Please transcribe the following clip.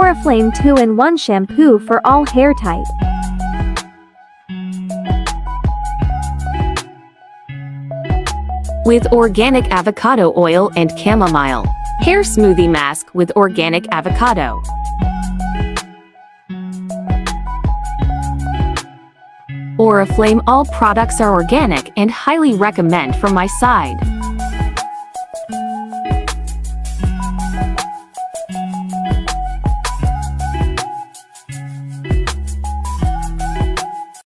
Oriflame 2-in-1 shampoo for all hair type. With organic avocado oil and chamomile. Hair smoothie mask with organic avocado. Oriflame, all products are organic and highly recommend from my side.